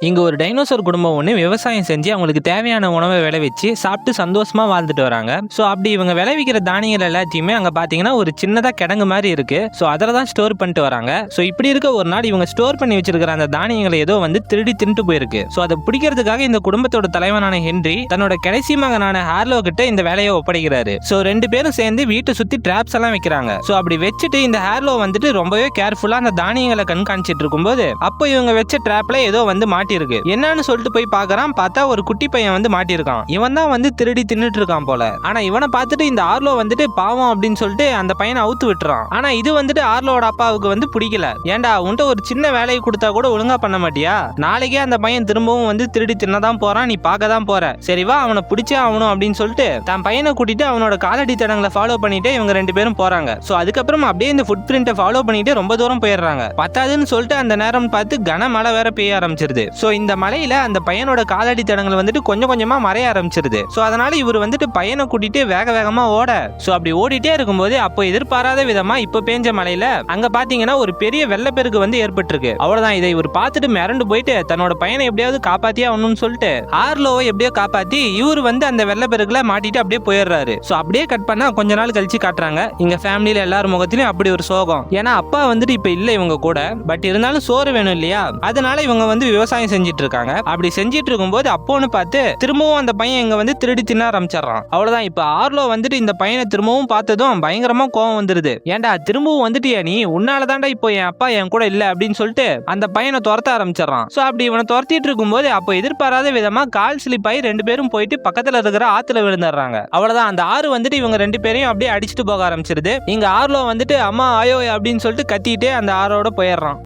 இங்க ஒரு டைனோசர் குடும்பம் ஒன்று விவசாயம் செஞ்சு அவங்களுக்கு தேவையான உணவை விளைவிச்சு சாப்பிட்டு சந்தோஷமா வாழ்ந்துட்டு வராங்க. ஸோ அப்படி இவங்க விளைவிக்கிற தானியங்கள் எல்லாத்தையுமே அங்க பாத்தீங்கன்னா ஒரு சின்னதா கிடங்கு மாதிரி இருக்கு. ஸோ அதில் தான் ஸ்டோர் பண்ணிட்டு வராங்க. ஸோ இப்படி இருக்க ஒரு நாள் இவங்க ஸ்டோர் பண்ணி வச்சிருக்கிற அந்த தானியங்களை ஏதோ வந்து திருடி தின்ட்டு போயிருக்கு. ஸோ அதை பிடிக்கிறதுக்காக இந்த குடும்பத்தோட தலைவனான ஹென்றி தன்னோட கடைசி மகனான ஹார்லோ கிட்ட இந்த வேலையை ஒப்படைக்கிறாரு. ஸோ ரெண்டு பேரும் சேர்ந்து வீட்டை சுத்தி டிராப்ஸ் எல்லாம் வைக்கிறாங்க. ஸோ அப்படி வச்சுட்டு இந்த ஹார்லோ வந்துட்டு ரொம்பவே கேர்ஃபுல்லா அந்த தானியங்களை கண்காணிச்சிட்டு இருக்கும்போது அப்போ இவங்க வச்ச டிராப்ல ஏதோ வந்து இருக்கு. என்னன்னு சொல்லிட்டு போய் பார்க்கறான். பார்த்தா ஒரு குட்டி பையன் வந்து மாட்டியிருக்கான். இவன் தான் வந்து திருடி தின்னுட்டு இருக்கான் போல. ஆனா இவனை பார்த்துட்டு இந்த ஆர்லோ வந்துட்டு பாவம் அப்படின்னு சொல்லிட்டு அந்த பையனை அவுத்து விட்டுறான். ஆனா இது வந்துட்டு ஆர்லோட அப்பாவுக்கு வந்து பிடிக்கல. ஏன்டா உன்ட்ட ஒரு சின்ன வேலையை கொடுத்தா கூட ஒழுங்கா பண்ண மாட்டியா? நாளைக்கே அந்த பையன் திரும்பவும் வந்து திருடி தின்னதான் போறான். நீ பார்க்க தான் போற. சரி வா அவனை பிடிச்சே ஆகணும் அப்படின்னு சொல்லிட்டு தன் பையனை கூட்டிட்டு அவனோட காலடி தடங்களை ஃபாலோ பண்ணிட்டு இவங்க ரெண்டு பேரும் போறாங்க. சோ அதுக்கப்புறம் அப்படியே இந்த ஃபுட் பிரிண்ட்டை ஃபாலோ பண்ணிட்டு ரொம்ப தூரம் போயிடுறாங்க. பத்தாதுன்னு சொல்லிட்டு அந்த நேரம் பார்த்து கன மழை வேற பெய்ய ஆரம்பிச்சிருது. சோ இந்த மலையில அந்த பையனோட காலடி தடங்கள் வந்துட்டு கொஞ்சம் கொஞ்சமா மறைய ஆரம்பிச்சிருது. சோ அதனால இவர் வந்துட்டு பையனை கூட்டிட்டு வேக வேகமா ஓட. சோ அப்படி ஓடிட்டே இருக்கும்போது அப்போ எதிர்பாராத விதமா இப்ப பேஞ்ச மலையில அங்க பாத்தீங்கன்னா ஒரு பெரிய வெள்ளப்பெருக்கு வந்து ஏற்பட்டிருக்கு. அவ்வளவுதான். இதை இவர் பார்த்துட்டு மிரண்டு போயிட்டு தன்னோட பையனை எப்படியாவது காப்பாத்தியே ஆகணும்னு சொல்லிட்டு ஆர்லோவை எப்படியோ காப்பாத்தி இவர் வந்து அந்த வெள்ளப்பெருக்குல மாட்டிட்டு அப்படியே போயிடுறாரு. சோ அப்படியே கட் பண்ணா கொஞ்ச நாள் கழிச்சு காட்டுறாங்க. இங்க ஃபேமிலியில எல்லாரும் முகத்திலும் அப்படி ஒரு சோகம். ஏன்னா அப்பா வந்துட்டு இப்ப இல்ல இவங்க கூட. பட் இருந்தாலும் சோறு வேணும் இல்லையா? அதனால இவங்க வந்து விவசாயம் செஞ்சிட்டு இருக்காங்க. அப்படி செஞ்சிட்டு இருக்கும்போது அப்போன்னு பார்த்து திரும்பவும் அந்த பையன் இங்க வந்து திருடி தின்ன ஆரம்பிச்சிடறான். அவ்வளவுதான். இப்ப ஆர்லோ வந்துட்டு இந்த பையனை திரும்பவும் பார்த்ததும் பயங்கரமா கோவம் வந்துருது. ஏன்டா திரும்பவும் வந்துட்டியா நீ? உன்னாலதான்டா இப்போ என் அப்பா என் கூட இல்ல அப்படின்னு சொல்லிட்டு அந்த பையனை துரத்த ஆரம்பிச்சிடறான். சோ அப்படி இவனை துரத்திட்டு இருக்கும்போது அப்போ எதிர்பாராத விதமா கால் ஸ்லிப் ஆகி ரெண்டு பேரும் போயிட்டு பக்கத்துல இருக்கிற ஆத்துல விழுந்துடுறாங்க. அவ்வளவுதான். அந்த ஆறு வந்துட்டு இவங்க ரெண்டு பேரையும் அப்படியே அடிச்சுட்டு போக ஆரம்பிச்சிருது. இங்க ஆர்லோ வந்துட்டு அம்மா ஆயோ அப்படின்னு சொல்லிட்டு கத்திட்டு அந்த ஆறோட போயிடுறான்.